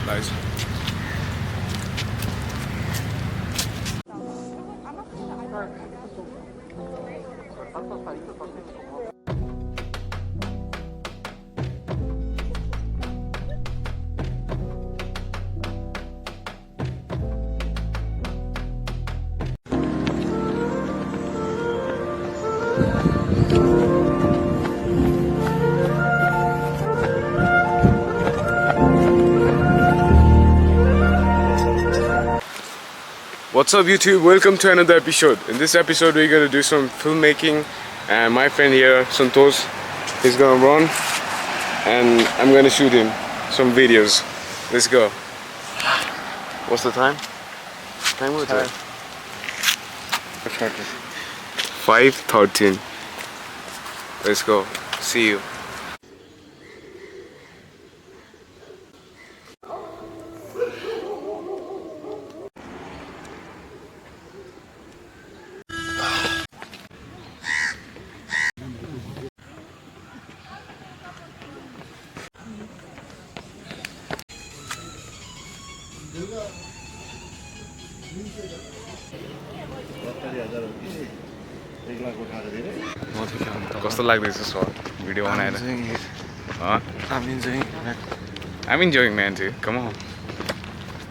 Nice. What's up YouTube? Welcome to another episode. In this episode we're gonna do some filmmaking and my friend here, Santosh, he's gonna run and I'm gonna shoot him some videos. Let's go. What's the time? Time what time? 5:13. Let's go. See you. कस्तो लाग्दैछ sir video बनाएर I'm enjoying man too. Come on.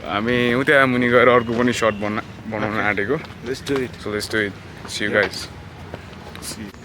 हामी उता मुनि गएर अर्को पनि shut बनाउन आँटेको. Let's do it. So let's do it. See you guys. See you.